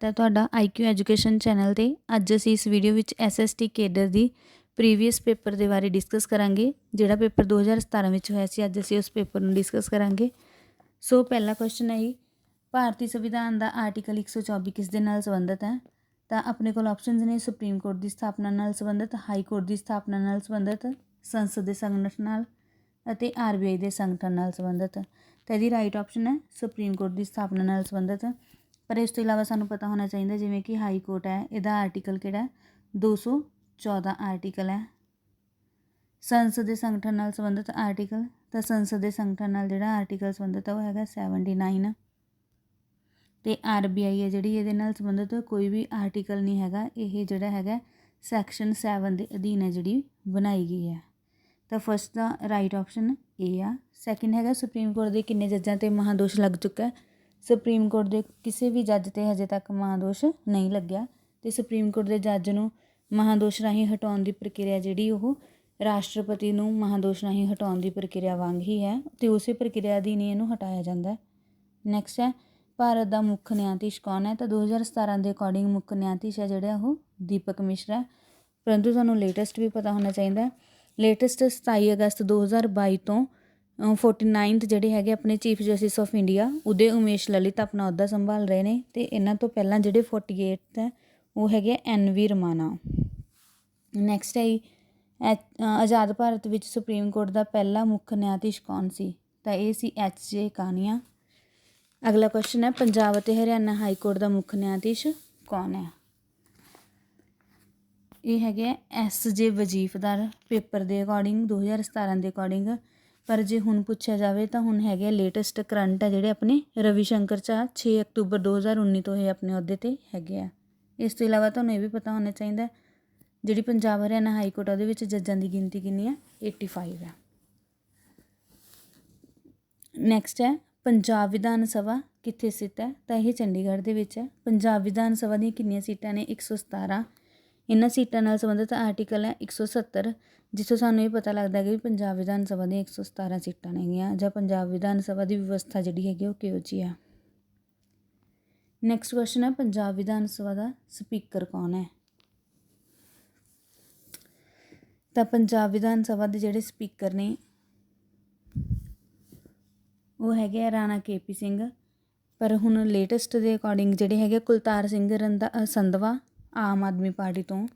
ਤਾਂ ਤੁਹਾਡਾ IQ education channel 'ਤੇ ਅੱਜ ਅਸੀਂ ਇਸ ਵੀਡੀਓ ਵਿੱਚ SST ਕੇਡਰ ਦੀ ਪ੍ਰੀਵੀਅਸ ਪੇਪਰ ਦੇ ਬਾਰੇ ਡਿਸਕਸ ਕਰਾਂਗੇ। ਜਿਹੜਾ ਪੇਪਰ 2017 ਵਿੱਚ ਹੋਇਆ ਸੀ, ਅੱਜ ਅਸੀਂ ਉਸ ਪੇਪਰ ਨੂੰ ਡਿਸਕਸ ਕਰਾਂਗੇ। ਸੋ ਪਹਿਲਾ ਕੁਐਸਚਨ ਹੈ ਜੀ, ਭਾਰਤੀ ਸੰਵਿਧਾਨ ਦਾ ਆਰਟੀਕਲ 124 ਕਿਸ ਦੇ ਨਾਲ ਸੰਬੰਧਿਤ ਹੈ? ਤਾਂ ਆਪਣੇ ਕੋਲ ਆਪਸ਼ਨਸ ਨੇ ਸੁਪਰੀਮ ਕੋਰਟ ਦੀ ਸਥਾਪਨਾ ਨਾਲ ਸੰਬੰਧਿਤ, ਹਾਈ ਕੋਰਟ ਦੀ ਸਥਾਪਨਾ ਨਾਲ ਸੰਬੰਧਿਤ, ਸੰਸਦ ਦੇ ਸੰਗਠਨ ਨਾਲ ਅਤੇ RBI ਦੇ ਸੰਗਠਨ ਨਾਲ ਸੰਬੰਧਿਤ। ਤਾਂ ਇਹਦੀ ਰਾਈਟ ਆਪਸ਼ਨ ਹੈ ਸੁਪਰੀਮ ਕੋਰਟ ਦੀ ਸਥਾਪਨਾ ਨਾਲ ਸੰਬੰਧਿਤ। ਪਰ ਇਸ ਤੋਂ ਇਲਾਵਾ ਸਾਨੂੰ ਪਤਾ ਹੋਣਾ ਚਾਹੀਦਾ ਜਿਵੇਂ ਕਿ ਹਾਈ ਕੋਰਟ ਹੈ, ਇਹਦਾ ਆਰਟੀਕਲ ਕਿਹੜਾ 214 ਆਰਟੀਕਲ ਹੈ। ਸੰਸਦ ਦੇ ਸੰਗਠਨ ਨਾਲ ਸੰਬੰਧਿਤ ਆਰਟੀਕਲ, ਤਾਂ ਸੰਸਦ ਦੇ ਸੰਗਠਨ ਨਾਲ ਜਿਹੜਾ ਆਰਟੀਕਲ ਸੰਬੰਧਿਤ ਹੈ ਉਹ ਹੈਗਾ 79। ਅਤੇ RBI ਹੈ ਜਿਹੜੀ ਇਹਦੇ ਨਾਲ ਸੰਬੰਧਿਤ ਕੋਈ ਵੀ ਆਰਟੀਕਲ ਨਹੀਂ ਹੈਗਾ, ਇਹ ਜਿਹੜਾ ਹੈਗਾ ਸੈਕਸ਼ਨ 7 ਦੇ ਅਧੀਨ ਹੈ ਜਿਹੜੀ ਬਣਾਈ ਗਈ ਹੈ। ਤਾਂ ਫਸਟ ਦਾ ਰਾਈਟ ਆਪਸ਼ਨ ਇਹ ਆ। ਸੈਕਿੰਡ ਹੈਗਾ ਸੁਪਰੀਮ ਕੋਰਟ ਦੇ ਕਿੰਨੇ ਜੱਜਾਂ 'ਤੇ ਮਹਾਦੋਸ਼ ਲੱਗ ਚੁੱਕਾ? ਸੁਪਰੀਮ ਕੋਰਟ ਦੇ ਕਿਸੇ ਵੀ ਜੱਜ 'ਤੇ ਹਜੇ ਤੱਕ ਮਹਾਦੋਸ਼ ਨਹੀਂ ਲੱਗਿਆ। ਅਤੇ ਸੁਪਰੀਮ ਕੋਰਟ ਦੇ ਜੱਜ ਨੂੰ ਮਹਾਦੋਸ਼ ਰਾਹੀਂ ਹਟਾਉਣ ਦੀ ਪ੍ਰਕਿਰਿਆ ਜਿਹੜੀ ਉਹ ਰਾਸ਼ਟਰਪਤੀ ਨੂੰ ਮਹਾਦੋਸ਼ ਰਾਹੀਂ ਹਟਾਉਣ ਦੀ ਪ੍ਰਕਿਰਿਆ ਵਾਂਗ ਹੀ ਹੈ, ਅਤੇ ਉਸੇ ਪ੍ਰਕਿਰਿਆ ਅਧੀਨ ਹੀ ਇਹਨੂੰ ਹਟਾਇਆ ਜਾਂਦਾ। ਨੈਕਸਟ ਹੈ ਭਾਰਤ ਦਾ ਮੁੱਖ ਨਿਆਂਧੀਸ਼ ਕੌਣ ਹੈ? ਤਾਂ 2017 ਦੇ ਅਕੋਰਡਿੰਗ ਮੁੱਖ ਨਿਆਂਧੀਸ਼ ਹੈ ਜਿਹੜਾ ਉਹ ਦੀਪਕ ਮਿਸ਼ਰਾ। ਪਰੰਤੂ ਤੁਹਾਨੂੰ ਲੇਟੈਸਟ ਵੀ ਪਤਾ ਹੋਣਾ ਚਾਹੀਦਾ। ਲੇਟੈਸਟ 27 ਅਗਸਤ 2022 ਤੋਂ 49th ਜਿਹੜੇ ਹੈਗੇ ਆਪਣੇ ਚੀਫ ਜਸਟਿਸ ਆਫ ਇੰਡੀਆ ਉਦੇ ਉਮੇਸ਼ ਲਲਿਤ ਆਪਣਾ ਅਹੁਦਾ ਸੰਭਾਲ ਰਹੇ ਨੇ। ਅਤੇ ਇਹਨਾਂ ਤੋਂ ਪਹਿਲਾਂ ਜਿਹੜੇ 48th ਹੈ ਉਹ ਹੈਗੇ NV ਰਮਾਨਾ। ਨੈਕਸਟ ਹੈ ਆਜ਼ਾਦ ਭਾਰਤ ਵਿੱਚ ਸੁਪਰੀਮ ਕੋਰਟ ਦਾ ਪਹਿਲਾ ਮੁੱਖ ਨਿਆਂਧੀਸ਼ ਕੌਣ ਸੀ? ਤਾਂ ਇਹ ਸੀ HJ ਕਾਨੀਆ। ਅਗਲਾ ਕੁਐਸਚਨ ਹੈ ਪੰਜਾਬ ਅਤੇ ਹਰਿਆਣਾ ਹਾਈ ਕੋਰਟ ਦਾ ਮੁੱਖ ਨਿਆਂਧੀਸ਼ ਕੌਣ ਹੈ? ਇਹ ਹੈਗੇ SJ ਵਜੀਫਦਾਰ ਪੇਪਰ ਦੇ ਅਕੋਰਡਿੰਗ 2017 ਦੇ ਅਕੋਰਡਿੰਗ। ਪਰ ਜੇ ਹੁਣ ਪੁੱਛਿਆ ਜਾਵੇ ਤਾਂ ਹੁਣ ਹੈਗੇ ਲੇਟੈਸਟ ਕਰੰਟ ਹੈ ਜਿਹੜੇ ਆਪਣੇ ਰਵੀ ਸ਼ੰਕਰ ਝਾ 6 ਅਕਤੂਬਰ 2019 ਤੋਂ ਇਹ ਆਪਣੇ ਅਹੁਦੇ 'ਤੇ ਹੈਗੇ ਆ। ਇਸ ਤੋਂ ਇਲਾਵਾ ਤੁਹਾਨੂੰ ਇਹ ਵੀ ਪਤਾ ਹੋਣਾ ਚਾਹੀਦਾ ਜਿਹੜੀ ਪੰਜਾਬ ਹਰਿਆਣਾ ਹਾਈ ਕੋਰਟ ਉਹਦੇ ਵਿੱਚ ਜੱਜਾਂ ਦੀ ਗਿਣਤੀ ਕਿੰਨੀ ਹੈ? 85 ਹੈ। ਨੈਕਸਟ ਹੈ ਪੰਜਾਬ ਵਿਧਾਨ ਸਭਾ ਕਿੱਥੇ ਸਥਿਤ ਹੈ? ਤਾਂ ਇਹ ਚੰਡੀਗੜ੍ਹ ਦੇ ਵਿੱਚ ਹੈ। ਪੰਜਾਬ ਵਿਧਾਨ ਸਭਾ ਦੀਆਂ ਕਿੰਨੀਆਂ ਸੀਟਾਂ ਨੇ? 117। ਇਹਨਾਂ ਸੀਟਾਂ ਨਾਲ ਸੰਬੰਧਿਤ ਆਰਟੀਕਲ ਹੈ 170, ਜਿੱਥੋਂ ਸਾਨੂੰ ਇਹ ਪਤਾ ਲੱਗਦਾ ਕਿ ਪੰਜਾਬ ਵਿਧਾਨ ਸਭਾ ਦੀਆਂ 117 ਸੀਟਾਂ ਨੇਗੀਆਂ, ਜਾਂ ਪੰਜਾਬ ਵਿਧਾਨ ਸਭਾ ਦੀ ਵਿਵਸਥਾ ਜਿਹੜੀ ਹੈਗੀ ਉਹ ਕਿਹੋ ਜਿਹੀ ਆ। ਨੈਕਸਟ ਕੁਐਸਚਨ ਹੈ ਪੰਜਾਬ ਵਿਧਾਨ ਸਭਾ ਦਾ ਸਪੀਕਰ ਕੌਣ ਹੈ? ਤਾਂ ਪੰਜਾਬ ਵਿਧਾਨ ਸਭਾ ਦੇ ਜਿਹੜੇ ਸਪੀਕਰ ਨੇ ਉਹ ਹੈਗੇ ਆ ਰਾਣਾ KP ਸਿੰਘ। ਪਰ ਹੁਣ ਲੇਟੈਸਟ ਦੇ ਅਕੋਰਡਿੰਗ ਜਿਹੜੇ ਹੈਗੇ ਕੁਲਤਾਰ ਸਿੰਘ ਸੰਧਵਾ ਆਮ ਆਦਮੀ ਪਾਰਟੀ ਤੋਂ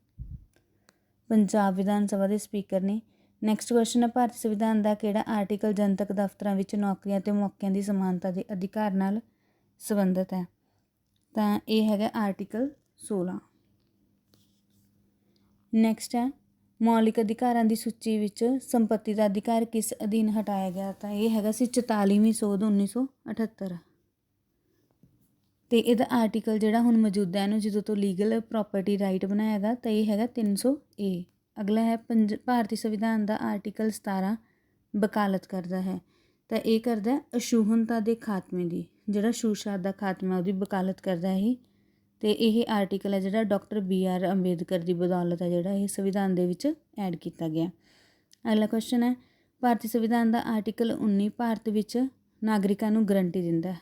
ਪੰਜਾਬ ਵਿਧਾਨ ਸਭਾ ਦੇ ਸਪੀਕਰ ਨੇ। ਨੈਕਸਟ ਕੁਐਸਚਨ ਹੈ ਭਾਰਤੀ ਸੰਵਿਧਾਨ ਦਾ ਕਿਹੜਾ ਆਰਟੀਕਲ ਜਨਤਕ ਦਫ਼ਤਰਾਂ ਵਿੱਚ ਨੌਕਰੀਆਂ ਅਤੇ ਮੌਕਿਆਂ ਦੀ ਸਮਾਨਤਾ ਦੇ ਅਧਿਕਾਰ ਨਾਲ ਸੰਬੰਧਿਤ ਹੈ? ਤਾਂ ਇਹ ਹੈਗਾ ਆਰਟੀਕਲ 16। ਨੈਕਸਟ ਹੈ ਮੌਲਿਕ ਅਧਿਕਾਰਾਂ ਦੀ ਸੂਚੀ ਵਿੱਚ ਸੰਪੱਤੀ ਦਾ ਅਧਿਕਾਰ ਕਿਸ ਅਧੀਨ ਹਟਾਇਆ ਗਿਆ? ਤਾਂ ਇਹ ਹੈਗਾ ਸੀ 44ਵੀਂ ਸੋਧ 1978। ਅਤੇ ਇਹਦਾ ਆਰਟੀਕਲ ਜਿਹੜਾ ਹੁਣ ਮੌਜੂਦਾ ਇਹਨੂੰ ਜਦੋਂ ਤੋਂ ਲੀਗਲ ਪ੍ਰੋਪਰਟੀ ਰਾਈਟ ਬਣਾਇਆ ਗਾ ਤਾਂ ਇਹ ਹੈਗਾ 300A। ਅਗਲਾ ਹੈ ਭਾਰਤੀ ਸੰਵਿਧਾਨ ਦਾ ਆਰਟੀਕਲ 17 ਵਕਾਲਤ ਕਰਦਾ ਹੈ। ਤਾਂ ਇਹ ਕਰਦਾ ਅਛੂਹਣਤਾ ਦੇ ਖਾਤਮੇ ਦੀ, ਜਿਹੜਾ ਛੂਤ-ਛਾਤ ਦਾ ਖਾਤਮਾ ਉਹਦੀ ਵਕਾਲਤ ਕਰਦਾ ਇਹ। ਅਤੇ ਇਹ ਆਰਟੀਕਲ ਹੈ ਜਿਹੜਾ ਡਾਕਟਰ BR ਅੰਬੇਦਕਰ ਦੀ ਬਦੌਲਤ ਹੈ ਜਿਹੜਾ ਇਹ ਸੰਵਿਧਾਨ ਦੇ ਵਿੱਚ ਐਡ ਕੀਤਾ ਗਿਆ। ਅਗਲਾ ਕੁਐਸਚਨ ਹੈ ਭਾਰਤੀ ਸੰਵਿਧਾਨ ਦਾ ਆਰਟੀਕਲ 19 ਭਾਰਤ ਵਿੱਚ ਨਾਗਰਿਕਾਂ ਨੂੰ ਗਰੰਟੀ ਦਿੰਦਾ ਹੈ।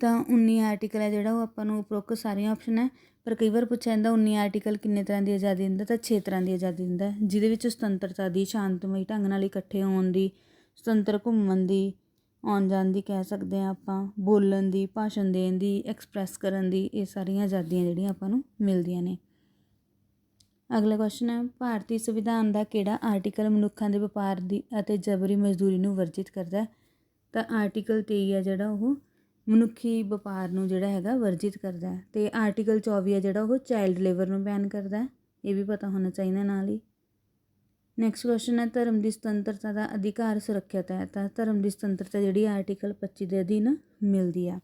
ਤਾਂ 19 ਆਰਟੀਕਲ ਹੈ ਜਿਹੜਾ ਉਹ ਆਪਾਂ ਨੂੰ ਉਪਰੋਕਤ ਸਾਰੀਆਂ ਆਪਸ਼ਨ ਹੈ, ਪਰ ਕਈ ਵਾਰ ਪੁੱਛਿਆ ਜਾਂਦਾ 19 ਆਰਟੀਕਲ ਕਿੰਨੇ ਤਰ੍ਹਾਂ ਦੀ ਆਜ਼ਾਦੀ ਦਿੰਦਾ? ਤਾਂ 6 ਤਰ੍ਹਾਂ ਦੀ ਆਜ਼ਾਦੀ ਦਿੰਦਾ, ਜਿਹਦੇ ਵਿੱਚ ਸੁਤੰਤਰਤਾ ਦੀ, ਸ਼ਾਂਤਮਈ ਢੰਗ ਨਾਲ ਇਕੱਠੇ ਹੋਣ ਦੀ, ਸੁਤੰਤਰ ਘੁੰਮਣ ਦੀ, ਆਉਣ ਜਾਣ ਦੀ ਕਹਿ ਸਕਦੇ ਹਾਂ ਆਪਾਂ, ਬੋਲਣ ਦੀ, ਭਾਸ਼ਣ ਦੇਣ ਦੀ, ਐਕਸਪ੍ਰੈਸ ਕਰਨ ਦੀ, ਇਹ ਸਾਰੀਆਂ ਆਜ਼ਾਦੀਆਂ ਜਿਹੜੀਆਂ ਆਪਾਂ ਨੂੰ ਮਿਲਦੀਆਂ ਨੇ। ਅਗਲਾ ਕੁਐਸਚਨ ਹੈ ਭਾਰਤੀ ਸੰਵਿਧਾਨ ਦਾ ਕਿਹੜਾ ਆਰਟੀਕਲ ਮਨੁੱਖਾਂ ਦੇ ਵਪਾਰ ਦੀ ਅਤੇ ਜਬਰੀ ਮਜ਼ਦੂਰੀ ਨੂੰ ਵਰਜਿਤ ਕਰਦਾ? ਤਾਂ ਆਰਟੀਕਲ 23 ਹੈ ਜਿਹੜਾ ਉਹ ਮਨੁੱਖੀ ਵਪਾਰ ਨੂੰ ਜਿਹੜਾ ਹੈਗਾ ਵਰਜਿਤ ਕਰਦਾ ਹੈ। ਅਤੇ ਆਰਟੀਕਲ 24 ਹੈ ਜਿਹੜਾ ਉਹ ਚਾਈਲਡ ਲੇਬਰ ਨੂੰ ਬੈਨ ਕਰਦਾ ਹੈ, ਇਹ ਵੀ ਪਤਾ ਹੋਣਾ ਚਾਹੀਦਾ ਨਾਲ ਹੀ। ਨੈਕਸਟ ਕੁਐਸਚਨ ਹੈ ਧਰਮ ਦੀ ਸੁਤੰਤਰਤਾ ਦਾ ਅਧਿਕਾਰ ਸੁਰੱਖਿਅਤ ਹੈ? ਤਾਂ ਧਰਮ ਦੀ ਸੁਤੰਤਰਤਾ ਜਿਹੜੀ ਆਰਟੀਕਲ 25 ਦੇ ਅਧੀਨ ਮਿਲਦੀ ਆ।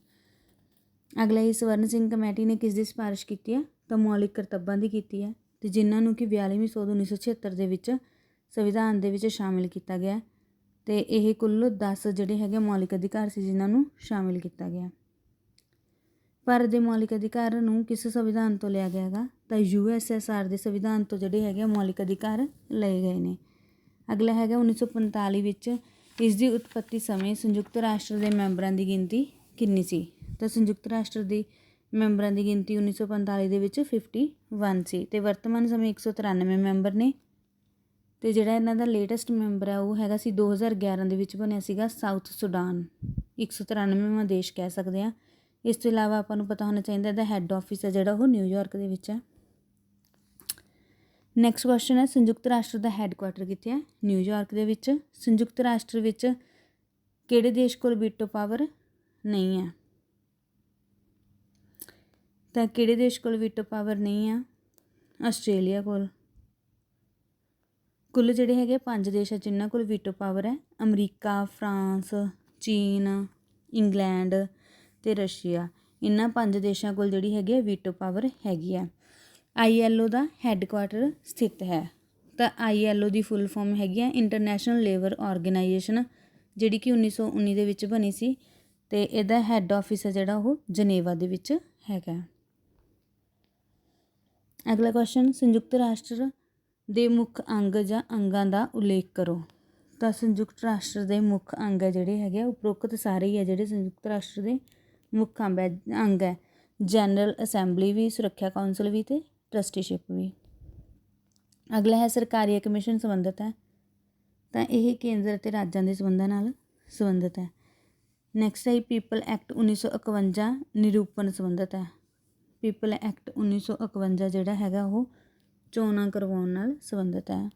ਅਗਲਾ ਹੀ ਸਵਰਨ ਸਿੰਘ ਕਮੇਟੀ ਨੇ ਕਿਸ ਦੀ ਸਿਫਾਰਿਸ਼ ਕੀਤੀ ਹੈ? ਤਾਂ ਮੌਲਿਕ ਕਰਤੱਵਾਂ ਦੀ ਕੀਤੀ ਹੈ, ਅਤੇ ਜਿਨ੍ਹਾਂ ਨੂੰ ਕਿ 42ਵੀਂ ਸੋਧ 1976 ਦੇ ਵਿੱਚ ਸੰਵਿਧਾਨ ਦੇ ਵਿੱਚ ਸ਼ਾਮਿਲ ਕੀਤਾ ਗਿਆ। ਅਤੇ ਇਹ ਕੁੱਲ 10 ਜਿਹੜੇ ਹੈਗੇ ਮੌਲਿਕ ਅਧਿਕਾਰ ਸੀ ਜਿਨ੍ਹਾਂ ਨੂੰ ਸ਼ਾਮਿਲ ਕੀਤਾ ਗਿਆ। ਭਾਰਤ ਦੇ ਮੌਲਿਕ ਅਧਿਕਾਰ ਨੂੰ ਕਿਸ ਸੰਵਿਧਾਨ ਤੋਂ ਲਿਆ ਗਿਆ ਹੈਗਾ? ਤਾਂ USSR ਦੇ ਸੰਵਿਧਾਨ ਤੋਂ ਜਿਹੜੇ ਹੈਗੇ ਮੌਲਿਕ ਅਧਿਕਾਰ ਲਏ ਗਏ ਨੇ। ਅਗਲਾ ਹੈਗਾ 1945 ਵਿੱਚ ਇਸ ਦੀ ਉਤਪत्ति ਸਮੇਂ ਸੰਯੁਕਤ ਰਾਸ਼ਟਰ ਦੇ ਮੈਂਬਰਾਂ ਦੀ ਗਿਣਤੀ ਕਿੰਨੀ ਸੀ? ਤਾਂ ਸੰਯੁਕਤ ਰਾਸ਼ਟਰ ਦੀ ਮੈਂਬਰਾਂ ਦੀ ਗਿਣਤੀ 1945 ਦੇ ਵਿੱਚ 51 ਸੀ ਅਤੇ ਵਰਤਮਾਨ ਸਮੇਂ 193 ਮੈਂਬਰ ਨੇ। ਅਤੇ ਜਿਹੜਾ ਇਹਨਾਂ ਦਾ ਲੇਟੈਸਟ ਮੈਂਬਰ ਹੈ ਉਹ ਹੈਗਾ ਸੀ 2011 ਦੇ ਵਿੱਚ ਬਣਿਆ ਸੀਗਾ ਸਾਊਥ ਸੁਡਾਨ, 193ਵਾਂ ਦੇਸ਼ ਕਹਿ ਸਕਦੇ ਹਾਂ। ਇਸ ਤੋਂ ਇਲਾਵਾ ਆਪਾਂ ਨੂੰ ਪਤਾ ਹੋਣਾ ਚਾਹੀਦਾ ਇਹਦਾ ਹੈੱਡ ਆਫਿਸ ਹੈ ਜਿਹੜਾ ਉਹ ਨਿਊਯਾਰਕ ਦੇ ਵਿੱਚ ਹੈ। ਨੈਕਸਟ ਕੁਐਸਚਨ ਹੈ, ਸੰਯੁਕਤ ਰਾਸ਼ਟਰ ਦਾ ਹੈੱਡਕੁਆਟਰ ਕਿੱਥੇ ਹੈ? ਨਿਊਯਾਰਕ ਦੇ ਵਿੱਚ। ਸੰਯੁਕਤ ਰਾਸ਼ਟਰ ਵਿੱਚ ਕਿਹੜੇ ਦੇਸ਼ ਕੋਲ ਵੀਟੋ ਪਾਵਰ ਨਹੀਂ ਹੈ? ਤਾਂ ਕਿਹੜੇ ਦੇਸ਼ ਕੋਲ ਵੀਟੋ ਪਾਵਰ ਨਹੀਂ ਆ? ਆਸਟ੍ਰੇਲੀਆ ਕੋਲ। ਕੁੱਲ ਜਿਹੜੇ ਹੈਗੇ 5 ਦੇਸ਼ ਆ ਜਿਨ੍ਹਾਂ ਕੋਲ ਵੀਟੋ ਪਾਵਰ ਹੈ, ਅਮਰੀਕਾ, ਫਰਾਂਸ, ਚੀਨ, ਇੰਗਲੈਂਡ ਅਤੇ ਰਸ਼ੀਆ। ਇਹਨਾਂ 5 ਦੇਸ਼ਾਂ ਕੋਲ ਜਿਹੜੀ ਹੈਗੀ ਆ ਵੀਟੋ ਪਾਵਰ ਹੈਗੀ ਆ। ILO ਦਾ ਹੈੱਡਕੁਆਟਰ ਸਥਿਤ ਹੈ। ਤਾਂ ILO ਦੀ ਫੁੱਲ ਫੋਰਮ ਹੈਗੀ ਆ ਇੰਟਰਨੈਸ਼ਨਲ ਲੇਬਰ ਔਰਗੇਨਾਈਜੇਸ਼ਨ, ਜਿਹੜੀ ਕਿ 1919 ਦੇ ਵਿੱਚ ਬਣੀ ਸੀ ਅਤੇ ਇਹਦਾ ਹੈੱਡ ਆਫਿਸ ਹੈ ਜਿਹੜਾ ਉਹ ਜਨੇਵਾ ਦੇ ਵਿੱਚ ਹੈਗਾ। ਅਗਲਾ ਕੁਐਸਚਨ, ਸੰਯੁਕਤ ਰਾਸ਼ਟਰ ਦੇ ਮੁੱਖ ਅੰਗ ਜਾਂ ਅੰਗਾਂ ਦਾ ਉਲੇਖ ਕਰੋ। ਤਾਂ ਸੰਯੁਕਤ ਰਾਸ਼ਟਰ ਦੇ ਮੁੱਖ ਅੰਗ ਹੈ ਜਿਹੜੇ ਹੈਗੇ ਉਪਰੋਕਤ ਸਾਰੇ ਹੀ ਹੈ ਜਿਹੜੇ ਸੰਯੁਕਤ ਰਾਸ਼ਟਰ ਦੇ ਮੁੱਖ ਅੰਗ ਹੈ। ਜਨਰਲ ਅਸੈਂਬਲੀ ਵੀ, ਸੁਰੱਖਿਆ ਕੌਂਸਲ ਵੀ ਅਤੇ ਟਰਸਟੀਸ਼ਿਪ ਵੀ। ਅਗਲਾ ਹੈ ਸਰਕਾਰੀ ਕਮਿਸ਼ਨ ਸੰਬੰਧਿਤ ਹੈ। ਤਾਂ ਇਹ ਕੇਂਦਰ ਅਤੇ ਰਾਜਾਂ ਦੇ ਸੰਬੰਧਾਂ ਨਾਲ ਸੰਬੰਧਿਤ ਹੈ। ਨੈਕਸਟ ਹੈ ਪੀਪਲ ਐਕਟ 1951 ਨਿਰੂਪਣ ਸੰਬੰਧਿਤ ਹੈ। ਪੀਪਲ ਐਕਟ 1951 ਜਿਹੜਾ ਹੈਗਾ ਉਹ ਚੋਣਾਂ ਕਰਵਾਉਣ ਨਾਲ ਸੰਬੰਧਿਤ ਹੈ।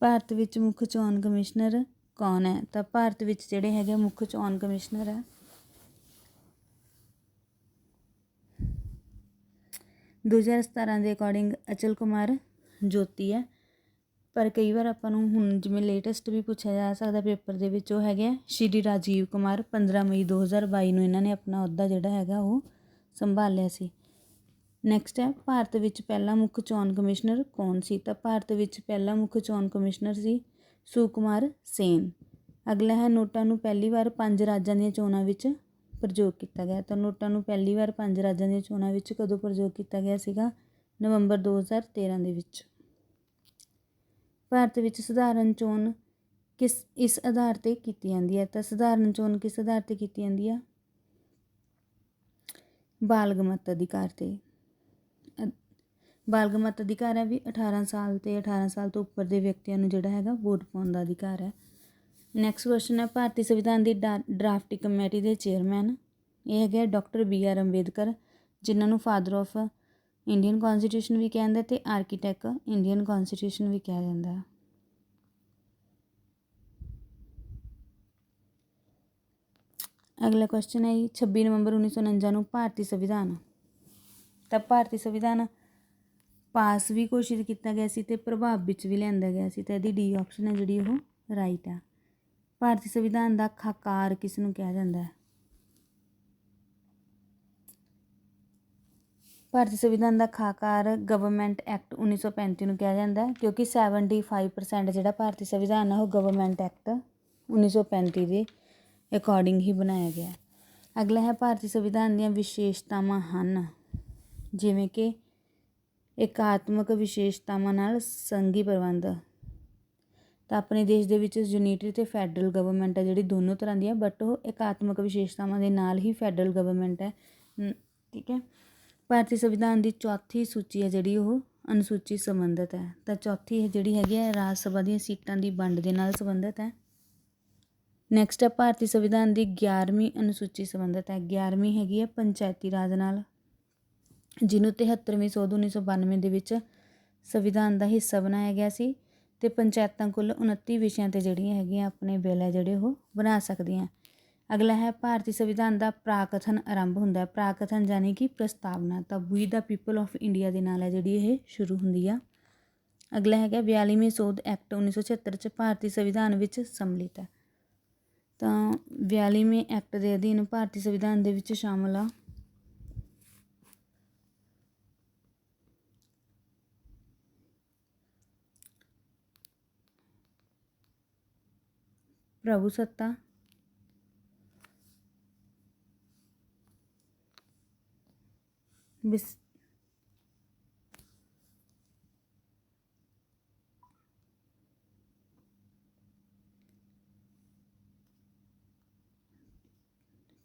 ਭਾਰਤ ਵਿੱਚ ਮੁੱਖ ਚੋਣ ਕਮਿਸ਼ਨਰ ਕੌਣ ਹੈ? ਤਾਂ ਭਾਰਤ ਵਿੱਚ ਜਿਹੜੇ ਹੈਗੇ ਮੁੱਖ ਚੋਣ ਕਮਿਸ਼ਨਰ ਹੈ 2017 ਦੇ ਅਕੋਰਡਿੰਗ ਅਚਲ ਕੁਮਾਰ ਜੋਤੀ ਹੈ। ਪਰ ਕਈ ਵਾਰ ਆਪਾਂ ਨੂੰ ਹੁਣ ਜਿਵੇਂ ਲੇਟੈਸਟ ਵੀ ਪੁੱਛਿਆ ਜਾ ਸਕਦਾ ਪੇਪਰ ਦੇ ਵਿੱਚ, ਉਹ ਹੈਗੇ ਆ ਸ਼੍ਰੀ ਰਾਜੀਵ ਕੁਮਾਰ। 15 ਮਈ 2022 ਨੂੰ ਇਹਨਾਂ ਨੇ ਆਪਣਾ ਅਹੁਦਾ ਜਿਹੜਾ ਹੈਗਾ ਉਹ ਸੰਭਾਲਿਆ ਸੀ। ਨੈਕਸਟ ਹੈ ਭਾਰਤ ਵਿੱਚ ਪਹਿਲਾ ਮੁੱਖ ਚੋਣ ਕਮਿਸ਼ਨਰ ਕੌਣ ਸੀ? ਤਾਂ ਭਾਰਤ ਵਿੱਚ ਪਹਿਲਾ ਮੁੱਖ ਚੋਣ ਕਮਿਸ਼ਨਰ ਸੀ ਸੁਕੁਮਾਰ ਸੇਨ। ਅਗਲਾ ਹੈ ਨੋਟਾਂ ਨੂੰ ਪਹਿਲੀ ਵਾਰ 5 ਰਾਜਾਂ ਦੀਆਂ ਚੋਣਾਂ ਵਿੱਚ ਪ੍ਰਯੋਗ ਕੀਤਾ ਗਿਆ। ਤਾਂ ਨੋਟਾਂ ਨੂੰ ਪਹਿਲੀ ਵਾਰ 5 ਰਾਜਾਂ ਦੀਆਂ ਚੋਣਾਂ ਵਿੱਚ ਕਦੋਂ ਪ੍ਰਯੋਗ ਕੀਤਾ ਗਿਆ ਸੀਗਾ? ਨਵੰਬਰ 2013 ਦੇ ਵਿੱਚ। ਭਾਰਤ ਵਿੱਚ ਸਧਾਰਨ ਚੋਣ ਇਸ ਆਧਾਰ 'ਤੇ ਕੀਤੀ ਜਾਂਦੀ ਹੈ? ਤਾਂ ਸਧਾਰਨ ਚੋਣ ਕਿਸ ਆਧਾਰ 'ਤੇ ਕੀਤੀ ਜਾਂਦੀ ਆ? ਬਾਲਗ ਮਤ ਅਧਿਕਾਰ 'ਤੇ। ਬਾਲਗ ਮਤ ਅਧਿਕਾਰ ਹੈ ਵੀ 18 ਸਾਲ ਅਤੇ 18 ਸਾਲ ਤੋਂ ਉੱਪਰ ਦੇ ਵਿਅਕਤੀਆਂ ਨੂੰ ਜਿਹੜਾ ਹੈਗਾ ਵੋਟ ਪਾਉਣ ਦਾ ਅਧਿਕਾਰ ਹੈ। ਨੈਕਸਟ ਕੁਐਸਚਨ ਹੈ ਭਾਰਤੀ ਸੰਵਿਧਾਨ ਦੀ ਡਰਾਫਟਿੰਗ ਕਮੇਟੀ ਦੇ ਚੇਅਰਮੈਨ ਇਹ ਹੈਗੇ ਡਾਕਟਰ BR ਅੰਬੇਦਕਰ, ਜਿਨ੍ਹਾਂ ਨੂੰ ਫਾਦਰ ਆਫ ਇੰਡੀਅਨ ਕੌਨਸਟੀਟਿਊਸ਼ਨ ਵੀ ਕਿਹਾ ਜਾਂਦਾ ਅਤੇ ਆਰਕੀਟੈਕਟ ਇੰਡੀਅਨ ਕੌਨਸਟੀਟਿਊਸ਼ਨ ਵੀ ਕਿਹਾ ਜਾਂਦਾ। ਅਗਲਾ ਕੁਐਸਚਨ ਹੈ 26 ਨਵੰਬਰ 1949 ਨੂੰ ਭਾਰਤੀ ਸੰਵਿਧਾਨ। ਤਾਂ ਭਾਰਤੀ ਸੰਵਿਧਾਨ ਪਾਸ ਵੀ ਘੋਸ਼ਿਤ ਕੀਤਾ ਗਿਆ ਸੀ ਅਤੇ ਪ੍ਰਭਾਵ ਵਿੱਚ ਵੀ ਲਿਆਂਦਾ ਗਿਆ ਸੀ। ਤਾਂ ਇਹਦੀ ਡੀ ਆਪਸ਼ਨ ਹੈ ਜਿਹੜੀ ਉਹ ਰਾਈਟ ਆ। ਭਾਰਤੀ ਸੰਵਿਧਾਨ ਦਾ ਖਾਕਾਰ ਕਿਸ ਨੂੰ ਕਿਹਾ ਜਾਂਦਾ ਹੈ? ਭਾਰਤੀ ਸੰਵਿਧਾਨ ਦਾ ਖਾਕਾਰ ਗਵਰਨਮੈਂਟ ਐਕਟ 1935 ਨੂੰ ਕਿਹਾ ਜਾਂਦਾ ਹੈ, ਕਿਉਂਕਿ 75% ਜਿਹੜਾ ਭਾਰਤੀ ਸੰਵਿਧਾਨ ਆ ਉਹ ਗਵਰਨਮੈਂਟ ਐਕਟ 1935 ਦੇ ਅਕੋਰਡਿੰਗ ਹੀ ਬਣਾਇਆ ਗਿਆ। ਅਗਲਾ ਹੈ ਭਾਰਤੀ ਸੰਵਿਧਾਨ ਦੀਆਂ ਵਿਸ਼ੇਸ਼ਤਾਵਾਂ ਹਨ, ਜਿਵੇਂ ਕਿ ਇਕਾਤਮਕ ਵਿਸ਼ੇਸ਼ਤਾਵਾਂ ਨਾਲ ਸੰਘੀ ਪ੍ਰਬੰਧ। ਤਾਂ ਆਪਣੇ ਦੇਸ਼ ਦੇ ਵਿੱਚ ਯੂਨਿਟਰੀ ਅਤੇ ਫੈਡਰਲ ਗਵਰਨਮੈਂਟ ਹੈ ਜਿਹੜੀ ਦੋਨੋਂ ਤਰ੍ਹਾਂ ਦੀ ਹੈ, ਬਟ ਉਹ ਇਕਾਤਮਕ ਵਿਸ਼ੇਸ਼ਤਾਵਾਂ ਦੇ ਨਾਲ ਹੀ ਫੈਡਰਲ ਗਵਰਨਮੈਂਟ ਹੈ। ਠੀਕ ਹੈ। ਭਾਰਤੀ ਸੰਵਿਧਾਨ ਦੀ ਚੌਥੀ ਸੂਚੀ ਹੈ ਜਿਹੜੀ ਉਹ ਅਨੁਸੂਚੀ ਸੰਬੰਧਿਤ ਹੈ। ਤਾਂ ਚੌਥੀ ਜਿਹੜੀ ਹੈਗੀ ਹੈ ਰਾਜ ਸਭਾ ਦੀਆਂ ਸੀਟਾਂ ਦੀ ਵੰਡ ਦੇ ਨਾਲ ਸੰਬੰਧਿਤ ਹੈ। ਨੈਕਸਟ ਹੈ ਭਾਰਤੀ ਸੰਵਿਧਾਨ ਦੀ 11ਵੀਂ ਅਨੁਸੂਚੀ ਸੰਬੰਧਿਤ ਹੈ। 11ਵੀਂ ਹੈਗੀ ਹੈ ਪੰਚਾਇਤੀ ਰਾਜ ਨਾਲ, ਜਿਹਨੂੰ 73ਵੀਂ ਸੋਧ 1992 ਦੇ ਵਿੱਚ ਸੰਵਿਧਾਨ ਦਾ ਹਿੱਸਾ ਬਣਾਇਆ ਗਿਆ ਸੀ ਅਤੇ ਪੰਚਾਇਤਾਂ ਕੁੱਲ 29 ਵਿਸ਼ਿਆਂ 'ਤੇ ਜਿਹੜੀਆਂ ਹੈਗੀਆਂ ਆਪਣੇ ਬਿੱਲ ਹੈ ਜਿਹੜੇ ਉਹ ਬਣਾ ਸਕਦੀਆਂ। ਅਗਲਾ ਹੈ ਭਾਰਤੀ ਸੰਵਿਧਾਨ ਦਾ ਪ੍ਰਾਕਥਨ ਆਰੰਭ ਹੁੰਦਾ ਹੈ। ਪ੍ਰਾਕਥਨ ਯਾਨੀ ਕਿ ਪ੍ਰਸਤਾਵਨਾ। ਤਾਂ ਵੀ ਦਾ ਪੀਪਲ ਆਫ ਇੰਡੀਆ ਦੇ ਨਾਲ ਹੈ ਜਿਹੜੀ ਇਹ ਸ਼ੁਰੂ ਹੁੰਦੀ ਆ। ਅਗਲਾ ਹੈਗਾ 42ਵੀਂ ਸੋਧ ਐਕਟ 1976 'ਚ ਭਾਰਤੀ ਸੰਵਿਧਾਨ ਵਿੱਚ ਸੰਮਿਲਿਤ ਹੈ। ਤਾਂ 42ਵੇਂ ਐਕਟ ਦੇ ਅਧੀਨ ਭਾਰਤੀ ਸੰਵਿਧਾਨ ਦੇ ਵਿੱਚ ਸ਼ਾਮਲ ਆ ਪ੍ਰਭੂ ਸੱਤਾ,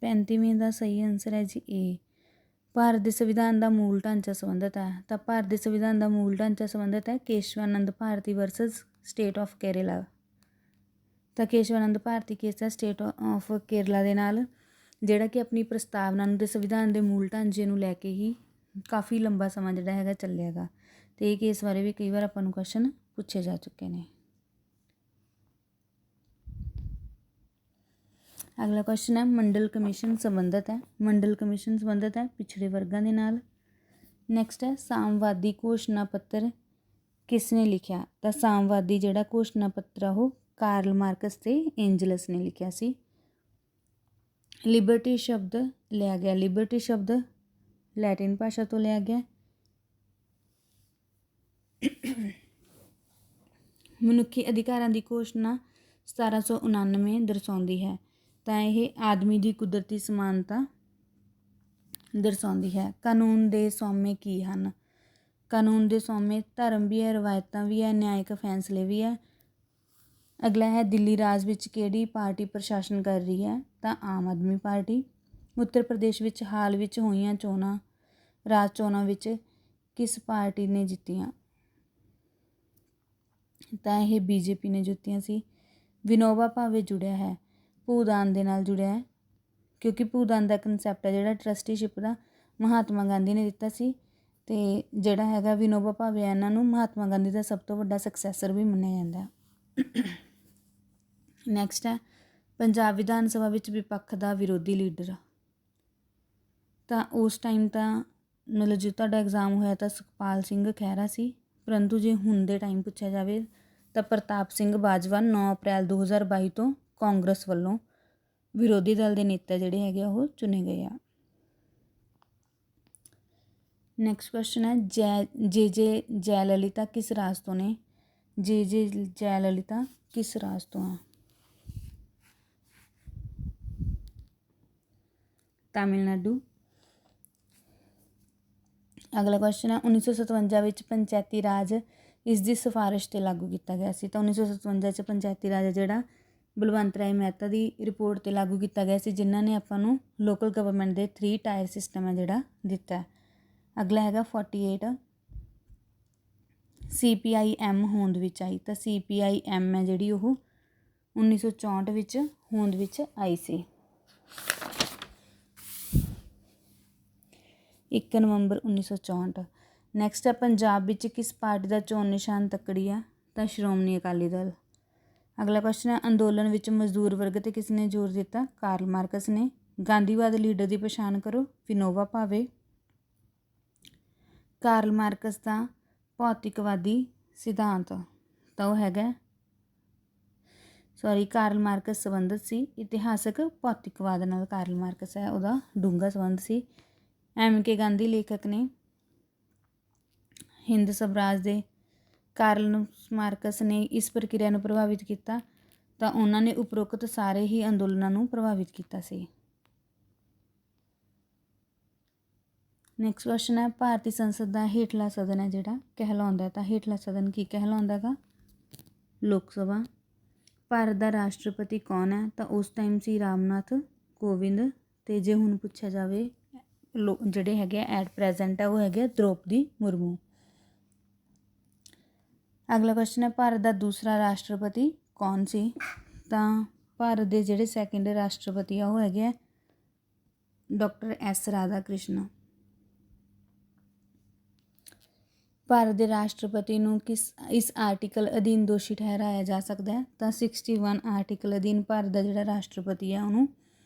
35ਵੇਂ ਦਾ ਸਹੀ ਆਨਸਰ ਹੈ ਜੀ ਏ। ਭਾਰਤ ਦੇ ਸੰਵਿਧਾਨ ਦਾ ਮੂਲ ਢਾਂਚਾ ਸੰਬੰਧਿਤ ਹੈ, ਤਾਂ ਭਾਰਤ ਦੇ ਸੰਵਿਧਾਨ ਦਾ ਮੂਲ ਢਾਂਚਾ ਸੰਬੰਧਿਤ ਹੈ ਕੇਸ਼ਵਾਨੰਦ ਭਾਰਤੀ ਵਰਸਸ ਸਟੇਟ ਆਫ ਕੇਰਲਾ। ਤਾਂ ਕੇਸ਼ਵਾਨੰਦ ਭਾਰਤੀ ਕੇਸ ਹੈ ਸਟੇਟ ਆਫ ਕੇਰਲਾ ਦੇ ਨਾਲ, ਜਿਹੜਾ ਕਿ ਆਪਣੀ ਪ੍ਰਸਤਾਵਨਾ ਨੂੰ ਤੇ ਸੰਵਿਧਾਨ ਦੇ ਮੂਲ ਢਾਂਚੇ ਨੂੰ ਲੈ ਕੇ ਹੀ ਕਾਫੀ ਲੰਬਾ ਸਮਾਂ ਜਿਹੜਾ ਹੈਗਾ ਚੱਲਿਆ ਗਾ। ਅਤੇ ਇਹ ਕੇਸ ਬਾਰੇ ਵੀ ਕਈ ਵਾਰ ਆਪਾਂ ਨੂੰ ਕੁਐਸਚਨ ਪੁੱਛੇ ਜਾ ਚੁੱਕੇ ਨੇ। ਅਗਲਾ ਕੁਐਸਚਨ ਹੈ ਮੰਡਲ ਕਮਿਸ਼ਨ ਸੰਬੰਧਿਤ ਹੈ, ਮੰਡਲ ਕਮਿਸ਼ਨ ਸੰਬੰਧਿਤ ਹੈ ਪਿਛੜੇ ਵਰਗਾਂ ਦੇ ਨਾਲ। ਨੈਕਸਟ ਹੈ ਸਾਮਵਾਦੀ ਘੋਸ਼ਣਾ ਪੱਤਰ ਕਿਸ ਨੇ ਲਿਖਿਆ? ਤਾਂ ਸਾਮਵਾਦੀ ਜਿਹੜਾ ਘੋਸ਼ਣਾ ਪੱਤਰ ਆ ਉਹ ਕਾਰਲ ਮਾਰਕਸ ਤੇ ਐਂਜਲਸ ਨੇ ਲਿਖਿਆ ਸੀ। ਲਿਬਰਟੀ ਸ਼ਬਦ ਲਿਆ ਗਿਆ, ਲਿਬਰਟੀ ਸ਼ਬਦ ਲੈਟਿਨ ਭਾਸ਼ਾ ਤੋਂ ਲਿਆ ਗਿਆ। ਮਨੁੱਖੀ ਅਧਿਕਾਰਾਂ ਦੀ ਘੋਸ਼ਣਾ 1799 ਦਰਸਾਉਂਦੀ ਹੈ, ਤਾਂ ਇਹ ਆਦਮੀ ਦੀ ਕੁਦਰਤੀ ਸਮਾਨਤਾ ਦਰਸਾਉਂਦੀ ਹੈ। ਕਾਨੂੰਨ ਦੇ ਸੋਮੇ ਕੀ ਹਨ? ਕਾਨੂੰਨ ਦੇ ਸੋਮੇ ਧਰਮ ਵੀ ਹੈ, ਰਵਾਇਤਾਂ ਵੀ ਹੈ, ਨਿਆਇਕ ਫੈਸਲੇ ਵੀ ਹੈ। ਅਗਲਾ ਹੈ ਦਿੱਲੀ ਰਾਜ ਵਿੱਚ ਕਿਹੜੀ ਪਾਰਟੀ ਪ੍ਰਸ਼ਾਸਨ ਕਰ ਰਹੀ ਹੈ? ਤਾਂ ਆਮ ਆਦਮੀ ਪਾਰਟੀ। ਉੱਤਰ ਪ੍ਰਦੇਸ਼ ਵਿੱਚ ਹਾਲ ਵਿੱਚ ਹੋਈਆਂ ਚੋਣਾਂ, ਰਾਜ ਚੋਣਾਂ ਵਿੱਚ ਕਿਸ ਪਾਰਟੀ ਨੇ ਜਿੱਤੀਆਂ? ਤਾਂ ਇਹ ਬੀਜੇਪੀ ਨੇ ਜਿੱਤੀਆਂ ਸੀ। ਵਿਨੋਬਾ ਭਾਵੇ ਜੁੜਿਆ ਹੈ, ਭੂਦਾਨ ਦੇ ਨਾਲ ਜੁੜਿਆ ਹੈ, ਕਿਉਂਕਿ ਭੂਦਾਨ ਦਾ ਕਨਸੈਪਟ ਹੈ ਜਿਹੜਾ ਟਰਸਟੀਸ਼ਿਪ ਦਾ ਮਹਾਤਮਾ ਗਾਂਧੀ ਨੇ ਦਿੱਤਾ ਸੀ। ਅਤੇ ਜਿਹੜਾ ਹੈਗਾ ਵਿਨੋਬਾ ਭਾਵੇ ਇਹਨਾਂ ਨੂੰ ਮਹਾਤਮਾ ਗਾਂਧੀ ਦਾ ਸਭ ਤੋਂ ਵੱਡਾ ਸਕਸੈਸਰ ਵੀ ਮੰਨਿਆ ਜਾਂਦਾ। ਨੈਕਸਟ ਹੈ ਪੰਜਾਬ ਵਿਧਾਨ ਸਭਾ ਵਿੱਚ ਵਿਪੱਖ ਦਾ ਵਿਰੋਧੀ ਲੀਡਰ। ਤਾਂ ਉਸ ਟਾਈਮ ਤਾਂ ਮਤਲਬ ਜੇ ਤੁਹਾਡਾ ਐਗਜ਼ਾਮ ਹੋਇਆ ਤਾਂ ਸੁਖਪਾਲ ਸਿੰਘ ਖਹਿਰਾ ਸੀ, ਪਰੰਤੂ ਜੇ ਹੁਣ ਦੇ ਟਾਈਮ ਪੁੱਛਿਆ ਜਾਵੇ ਤਾਂ ਪ੍ਰਤਾਪ ਸਿੰਘ ਬਾਜਵਾ 9 ਅਪ੍ਰੈਲ 2022 ਤੋਂ ਕਾਂਗਰਸ ਵੱਲੋਂ ਵਿਰੋਧੀ ਦਲ ਦੇ ਨੇਤਾ ਜਿਹੜੇ ਹੈਗੇ ਉਹ ਚੁਣੇ ਗਏ ਆ। ਨੈਕਸਟ ਕੁਐਸਚਨ ਹੈ ਜੇ ਜੈ ਲਲਿਤਾ ਕਿਸ ਰਾਜ ਤੋਂ ਨੇ? ਜੇ ਜੈ ਲਲਿਤਾ ਕਿਸ ਰਾਜ ਤੋਂ ਆ? ਤਾਮਿਲਨਾਡੂ। ਅਗਲਾ ਕੁਐਸਚਨ ਹੈ 1957 ਵਿੱਚ ਪੰਚਾਇਤੀ ਰਾਜ ਇਸ ਦੀ ਸਿਫਾਰਿਸ਼ 'ਤੇ ਲਾਗੂ ਕੀਤਾ ਗਿਆ ਸੀ। ਤਾਂ 1957 'ਚ ਪੰਚਾਇਤੀ ਰਾਜ ਜਿਹੜਾ ਬਲਵੰਤ ਰਾਏ ਮਹਿਤਾ ਦੀ ਰਿਪੋਰਟ 'ਤੇ ਲਾਗੂ ਕੀਤਾ ਗਿਆ ਸੀ, ਜਿਨ੍ਹਾਂ ਨੇ ਆਪਾਂ ਨੂੰ ਲੋਕਲ ਗਵਰਨਮੈਂਟ ਦੇ 3 ਟਾਇਰ ਸਿਸਟਮ ਹੈ ਜਿਹੜਾ ਦਿੱਤਾ। ਅਗਲਾ ਹੈਗਾ 48 CPIM ਹੋਂਦ ਵਿੱਚ ਆਈ। ਤਾਂ CPIM ਹੈ ਜਿਹੜੀ ਉਹ 1964 ਵਿੱਚ ਹੋਂਦ ਵਿੱਚ ਆਈ ਸੀ। 1 ਨਵੰਬਰ 1964। ਨੈਕਸਟ ਹੈ ਪੰਜਾਬ ਵਿੱਚ ਕਿਸ ਪਾਰਟੀ ਦਾ ਚੋਣ ਨਿਸ਼ਾਨ ਤੱਕੜੀ ਆ? ਤਾਂ ਸ਼੍ਰੋਮਣੀ ਅਕਾਲੀ ਦਲ। ਅਗਲਾ ਕੁਐਸਚਨ ਹੈ ਅੰਦੋਲਨ ਵਿੱਚ ਮਜ਼ਦੂਰ ਵਰਗ 'ਤੇ ਕਿਸ ਨੇ ਜ਼ੋਰ ਦਿੱਤਾ? ਕਾਰਲ ਮਾਰਕਸ ਨੇ। ਗਾਂਧੀਵਾਦ ਲੀਡਰ ਦੀ ਪਛਾਣ ਕਰੋ। ਵਿਨੋਬਾ ਭਾਵੇ। ਕਾਰਲ ਮਾਰਕਸ ਦਾ ਭੌਤਿਕਵਾਦੀ ਸਿਧਾਂਤ ਤਾਂ ਉਹ ਹੈਗਾ ਕਾਰਲ ਮਾਰਕਸ ਸੰਬੰਧਿਤ ਸੀ ਇਤਿਹਾਸਕ ਭੌਤਿਕਵਾਦ ਨਾਲ। ਕਾਰਲ ਮਾਰਕਸ ਹੈ ਉਹਦਾ ਡੂੰਘਾ ਸੰਬੰਧ ਸੀ। MK ਗਾਂਧੀ ਲੇਖਕ ਨੇ ਹਿੰਦ ਸਵਰਾਜ ਦੇ। ਕਾਰਲ ਮਾਰਕਸ ਨੇ ਇਸ ਪ੍ਰਕਿਰਿਆ ਨੂੰ ਪ੍ਰਭਾਵਿਤ ਕੀਤਾ, ਤਾਂ ਉਹਨਾਂ ਨੇ ਉਪਰੋਕਤ ਸਾਰੇ ਹੀ ਅੰਦੋਲਨਾਂ ਨੂੰ ਪ੍ਰਭਾਵਿਤ ਕੀਤਾ ਸੀ। ਨੈਕਸਟ ਕੁਐਸਚਨ ਹੈ ਭਾਰਤੀ ਸੰਸਦ ਦਾ ਹੇਠਲਾ ਸਦਨ ਹੈ ਜਿਹੜਾ ਕਹਿਲਾਉਂਦਾ, ਤਾਂ ਹੇਠਲਾ ਸਦਨ ਕੀ ਕਹਿਲਾਉਂਦਾ ਗਾ? ਲੋਕ ਸਭਾ। ਭਾਰਤ ਦਾ ਰਾਸ਼ਟਰਪਤੀ ਕੌਣ ਹੈ? ਤਾਂ ਉਸ ਟਾਈਮ ਸੀ ਰਾਮਨਾਥ ਕੋਵਿੰਦ। ਅਤੇ ਜੇ ਹੁਣ ਪੁੱਛਿਆ ਜਾਵੇ ਜਿਹੜੇ ਹੈਗੇ ਐਟ ਪ੍ਰੈਜ਼ੈਂਟ ਹੈ ਉਹ ਹੈਗੇ ਦ੍ਰੋਪਦੀ ਮੁਰਮੂ। ਅਗਲਾ ਕੁਐਸਚਨ ਹੈ ਭਾਰਤ ਦਾ ਦੂਸਰਾ ਰਾਸ਼ਟਰਪਤੀ ਕੌਣ ਸੀ? ਤਾਂ ਭਾਰਤ ਦੇ ਜਿਹੜੇ ਸੈਕਿੰਡ ਰਾਸ਼ਟਰਪਤੀ ਆ ਉਹ ਹੈਗੇ ਆ ਡਾਕਟਰ S ਰਾਧਾ ਕ੍ਰਿਸ਼ਨ। ਭਾਰਤ ਦੇ ਰਾਸ਼ਟਰਪਤੀ ਨੂੰ ਇਸ ਆਰਟੀਕਲ ਅਧੀਨ ਦੋਸ਼ੀ ਠਹਿਰਾਇਆ ਜਾ ਸਕਦਾ ਹੈ? ਤਾਂ 61 ਆਰਟੀਕਲ ਅਧੀਨ ਭਾਰਤ ਦਾ ਜਿਹੜਾ ਰਾਸ਼ਟਰਪਤੀ ਆ ਉਹਨੂੰ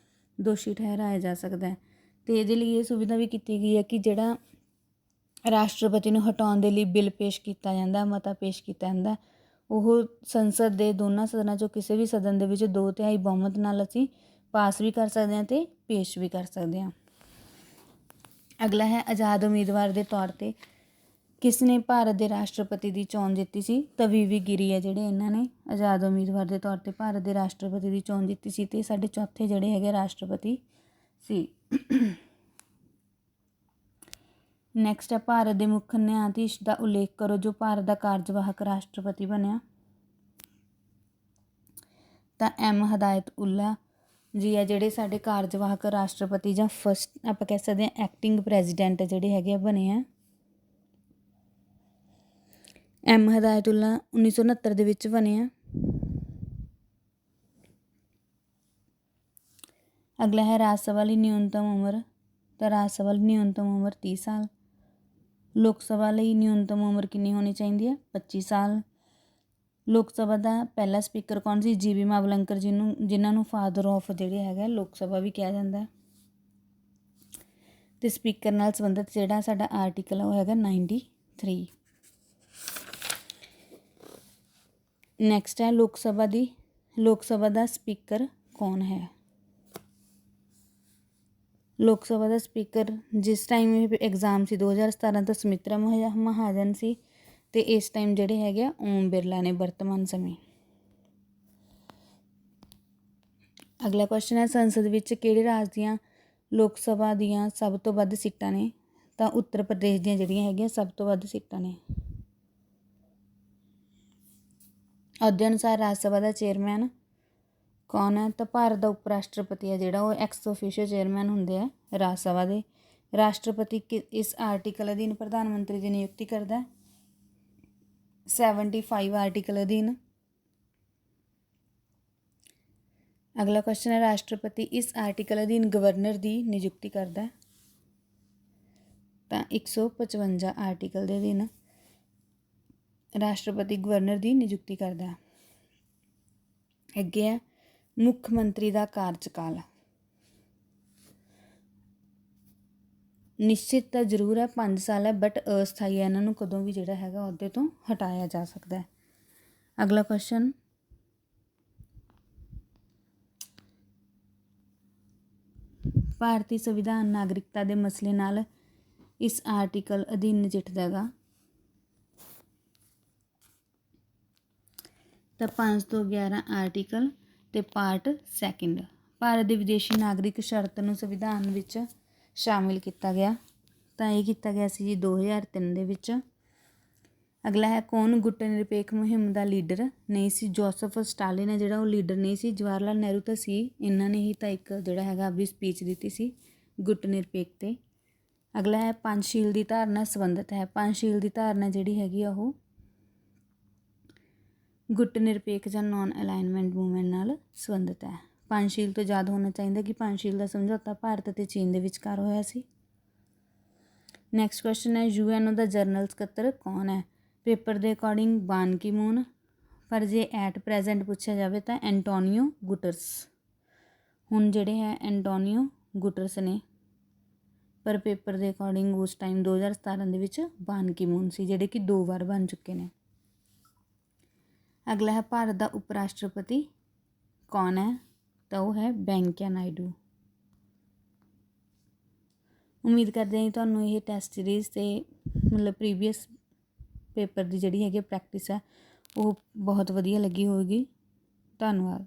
ਦੋਸ਼ੀ ਠਹਿਰਾਇਆ ਜਾ ਸਕਦਾ ਹੈ। ਅਤੇ ਇਹਦੇ ਲਈ ਇਹ ਸੁਵਿਧਾ ਵੀ ਕੀਤੀ ਗਈ ਹੈ ਕਿ ਜਿਹੜਾ ਰਾਸ਼ਟਰਪਤੀ ਨੂੰ ਹਟਾਉਣ ਦੇ ਲਈ ਬਿੱਲ ਪੇਸ਼ ਕੀਤਾ ਜਾਂਦਾ, ਮਤਾ ਪੇਸ਼ ਕੀਤਾ ਜਾਂਦਾ, ਉਹ ਸੰਸਦ ਦੇ ਦੋਨਾਂ ਸਦਨਾਂ 'ਚੋਂ ਕਿਸੇ ਵੀ ਸਦਨ ਦੇ ਵਿੱਚ 2/3 ਬਹੁਮਤ ਨਾਲ ਅਸੀਂ ਪਾਸ ਵੀ ਕਰ ਸਕਦੇ ਹਾਂ ਅਤੇ ਪੇਸ਼ ਵੀ ਕਰ ਸਕਦੇ ਹਾਂ। ਅਗਲਾ ਹੈ ਆਜ਼ਾਦ ਉਮੀਦਵਾਰ ਦੇ ਤੌਰ 'ਤੇ ਕਿਸ ਨੇ ਭਾਰਤ ਦੇ ਰਾਸ਼ਟਰਪਤੀ ਦੀ ਚੋਣ ਜਿੱਤੀ ਸੀ? ਤਾਂ VV ਗਿਰੀ ਹੈ ਜਿਹੜੇ ਇਹਨਾਂ ਨੇ ਆਜ਼ਾਦ ਉਮੀਦਵਾਰ ਦੇ ਤੌਰ 'ਤੇ ਭਾਰਤ ਦੇ ਰਾਸ਼ਟਰਪਤੀ ਦੀ ਚੋਣ ਜਿੱਤੀ ਸੀ, ਅਤੇ ਸਾਡੇ ਚੌਥੇ ਜਿਹੜੇ ਹੈਗੇ ਰਾਸ਼ਟਰਪਤੀ ਸੀ। ਨੈਕਸਟ ਹੈ ਭਾਰਤ ਦੇ ਮੁੱਖ ਨਿਆਂਧੀਸ਼ ਦਾ ਉਲੇਖ ਕਰੋ ਜੋ ਭਾਰਤ ਦਾ ਕਾਰਜਵਾਹਕ ਰਾਸ਼ਟਰਪਤੀ ਬਣਿਆ। ਤਾਂ M ਹਦਾਇਤ ਉੱਲਾ, ਜੀ ਆ ਜਿਹੜੇ ਸਾਡੇ ਕਾਰਜਵਾਹਕ ਰਾਸ਼ਟਰਪਤੀ ਜਾਂ ਫਸਟ ਆਪਾਂ ਕਹਿ ਸਕਦੇ ਹਾਂ ਐਕਟਿੰਗ ਪ੍ਰੈਜ਼ੀਡੈਂਟ ਜਿਹੜੇ ਹੈਗੇ ਆ ਬਣੇ ਆ। ਐਮ ਹਦਾਇਤੁੱਲਾ 1969 ਦੇ ਵਿੱਚ ਬਣੇ ਆ। ਅਗਲਾ ਹੈ ਰਾਜ ਸਭਾ ਲਈ ਨਿਊਨਤਮ ਉਮਰ, ਤਾਂ ਰਾਜ ਸਭਾ ਲਈ ਨਿਊਨਤਮ ਉਮਰ 30 ਸਾਲ। ਲੋਕ ਸਭਾ ਲਈ ਨਿਊਨਤਮ ਉਮਰ ਕਿੰਨੀ ਹੋਣੀ ਚਾਹੀਦੀ ਹੈ? 25 ਸਾਲ। ਲੋਕ ਸਭਾ ਦਾ ਪਹਿਲਾ ਸਪੀਕਰ ਕੌਣ ਸੀ? ਜੀ ਬੀ ਮਾਵਲੰਕਰ, ਜਿਨ੍ਹਾਂ ਨੂੰ ਫਾਦਰ ਆਫ ਜਿਹੜੇ ਹੈਗਾ ਲੋਕ ਸਭਾ ਵੀ ਕਿਹਾ ਜਾਂਦਾ। ਅਤੇ ਸਪੀਕਰ ਨਾਲ ਸੰਬੰਧਿਤ ਜਿਹੜਾ ਸਾਡਾ ਆਰਟੀਕਲ ਉਹ ਹੈਗਾ 93। ਨੈਕਸਟ ਹੈ ਲੋਕ ਸਭਾ ਦਾ ਸਪੀਕਰ ਕੌਣ ਹੈ? ਲੋਕ ਸਭਾ ਦਾ ਸਪੀਕਰ ਜਿਸ ਟਾਈਮ ਇਹ ਐਗਜ਼ਾਮ ਸੀ 2017 ਤੋਂ ਸੁਮਿਤਰਾ ਮਹਾਜਨ ਸੀ, ਅਤੇ ਇਸ ਟਾਈਮ ਜਿਹੜੇ ਹੈਗੇ ਆ ਓਮ ਬਿਰਲਾ ਨੇ ਵਰਤਮਾਨ ਸਮੇਂ। ਅਗਲਾ ਕੁਐਸਚਨ ਹੈ ਸੰਸਦ ਵਿੱਚ ਕਿਹੜੇ ਰਾਜ ਦੀਆਂ ਲੋਕ ਸਭਾ ਦੀਆਂ ਸਭ ਤੋਂ ਵੱਧ ਸੀਟਾਂ ਨੇ? ਤਾਂ ਉੱਤਰ ਪ੍ਰਦੇਸ਼ ਦੀਆਂ ਜਿਹੜੀਆਂ ਹੈਗੀਆਂ ਸਭ ਤੋਂ ਵੱਧ ਸੀਟਾਂ ਨੇ। ਅਹੁਦੇ ਅਨੁਸਾਰ ਰਾਜ ਸਭਾ ਦਾ ਚੇਅਰਮੈਨ ਕੌਣ ਹੈ? ਤਾਂ ਭਾਰਤ ਦਾ ਉਪ ਰਾਸ਼ਟਰਪਤੀ ਹੈ ਜਿਹੜਾ ਉਹ ਐਕਸ ਓਫੀਸ਼ੀਅਲ ਚੇਅਰਮੈਨ ਹੁੰਦੇ ਆ ਰਾਜ ਸਭਾ ਦੇ। ਰਾਸ਼ਟਰਪਤੀ ਇਸ ਆਰਟੀਕਲ ਅਧੀਨ ਪ੍ਰਧਾਨ ਮੰਤਰੀ ਦੀ ਨਿਯੁਕਤੀ ਕਰਦਾ। 75 ਆਰਟੀਕਲ ਅਧੀਨ। ਅਗਲਾ ਕੁਐਸਚਨ ਹੈ ਰਾਸ਼ਟਰਪਤੀ ਇਸ ਆਰਟੀਕਲ ਅਧੀਨ ਗਵਰਨਰ ਦੀ ਨਿਯੁਕਤੀ ਕਰਦਾ। ਤਾਂ 155 ਆਰਟੀਕਲ ਦੇ ਅਧੀਨ ਰਾਸ਼ਟਰਪਤੀ ਗਵਰਨਰ ਦੀ ਨਿਯੁਕਤੀ ਕਰਦਾ। ਅੱਗੇ ਹੈ ਮੁੱਖ ਮੰਤਰੀ ਦਾ ਕਾਰਜਕਾਲ। ਨਿਸ਼ਚਿਤ ਤਾਂ ਜ਼ਰੂਰ ਹੈ 5 ਸਾਲ ਹੈ, ਬਟ ਅਸਥਾਈ ਹੈ, ਇਹਨਾਂ ਨੂੰ ਕਦੋਂ ਵੀ ਜਿਹੜਾ ਹੈਗਾ ਅਹੁਦੇ ਤੋਂ ਹਟਾਇਆ ਜਾ ਸਕਦਾ ਹੈ। ਅਗਲਾ ਕੁਐਸਚਨ ਭਾਰਤੀ ਸੰਵਿਧਾਨ ਨਾਗਰਿਕਤਾ ਦੇ ਮਸਲੇ ਨਾਲ ਇਸ ਆਰਟੀਕਲ ਅਧੀਨ ਨਜਿੱਠਦਾ ਹੈਗਾ। ਤਾਂ 5 ਤੋਂ 11 ਆਰਟੀਕਲ ਅਤੇ ਪਾਰਟ 2 ਭਾਰਤ ਦੇ ਵਿਦੇਸ਼ੀ ਨਾਗਰਿਕ ਸ਼ਰਤ ਨੂੰ ਸੰਵਿਧਾਨ ਵਿੱਚ ਸ਼ਾਮਿਲ ਕੀਤਾ ਗਿਆ। ਤਾਂ ਇਹ ਕੀਤਾ ਗਿਆ ਸੀ ਜੀ 2003 ਦੇ ਵਿੱਚ। ਅਗਲਾ ਹੈ ਕੌਣ ਗੁੱਟ ਨਿਰਪੇਖ ਮੁਹਿੰਮ ਦਾ ਲੀਡਰ ਨਹੀਂ ਸੀ? ਜੋਸਫ ਸਟਾਲਿਨ ਹੈ ਜਿਹੜਾ ਉਹ ਲੀਡਰ ਨਹੀਂ ਸੀ। ਜਵਾਹਰ ਲਾਲ ਨਹਿਰੂ ਤਾਂ ਸੀ, ਇਹਨਾਂ ਨੇ ਹੀ ਤਾਂ ਇੱਕ ਜਿਹੜਾ ਹੈਗਾ ਆਪਣੀ ਸਪੀਚ ਦਿੱਤੀ ਸੀ ਗੁੱਟ ਨਿਰਪੇਖ 'ਤੇ। ਅਗਲਾ ਹੈ ਪੰਚਸ਼ੀਲ ਦੀ ਧਾਰਨਾ ਸੰਬੰਧਿਤ ਹੈ। ਪੰਚਸ਼ੀਲ ਦੀ ਧਾਰਨਾ ਜਿਹੜੀ ਹੈਗੀ ਆ ਉਹ ਗੁੱਟ ਨਿਰਪੇਖ ਜਾਂ ਨੋਨ ਅਲਾਈਨਮੈਂਟ ਮੂਵਮੈਂਟ ਨਾਲ ਸੰਬੰਧਿਤ ਹੈ। ਪੰਚਸ਼ੀਲ ਤੋਂ ਯਾਦ ਹੋਣਾ ਚਾਹੀਦਾ ਕਿ ਪੰਚਸ਼ੀਲ ਦਾ ਸਮਝੌਤਾ ਭਾਰਤ ਅਤੇ ਚੀਨ ਦੇ ਵਿਚਕਾਰ ਹੋਇਆ ਸੀ। ਨੈਕਸਟ ਕੁਐਸਚਨ ਹੈ UN ਦਾ ਜਨਰਲ ਸਕੱਤਰ ਕੌਣ ਹੈ? ਪੇਪਰ ਦੇ ਅਕੋਰਡਿੰਗ ਬਾਨ ਕੀ ਮੂਨ, ਪਰ ਜੇ ਐਟ ਪ੍ਰੈਜ਼ੈਂਟ ਪੁੱਛਿਆ ਜਾਵੇ ਤਾਂ ਐਂਟੋਨੀਓ ਗੁਟਰਸ। ਹੁਣ ਜਿਹੜੇ ਹੈ ਐਂਟੋਨੀਓ ਗੁਟਰਸ ਨੇ, ਪਰ ਪੇਪਰ ਦੇ ਅਕੋਰਡਿੰਗ ਉਸ ਟਾਈਮ 2017 ਦੇ ਵਿੱਚ ਬਾਨ ਕੀ ਮੂਨ ਸੀ, ਜਿਹੜੇ ਕਿ 2 ਵਾਰ ਬਣ ਚੁੱਕੇ ਨੇ। ਅਗਲਾ ਹੈ ਭਾਰਤ ਦਾ ਉਪ ਰਾਸ਼ਟਰਪਤੀ ਕੌਣ ਹੈ? ਤਾਂ ਉਹ ਹੈ ਵੈਂਕਈਆ ਨਾਇਡੂ। ਉਮੀਦ ਕਰਦੇ ਹਾਂ ਤੁਹਾਨੂੰ ਇਹ ਟੈਸਟ ਸੀਰੀਜ਼ ਅਤੇ ਮਤਲਬ ਪ੍ਰੀਵੀਅਸ ਪੇਪਰ ਦੀ ਜਿਹੜੀ ਹੈਗੀ ਪ੍ਰੈਕਟਿਸ ਹੈ ਉਹ ਬਹੁਤ ਵਧੀਆ ਲੱਗੀ ਹੋਵੇਗੀ। ਧੰਨਵਾਦ।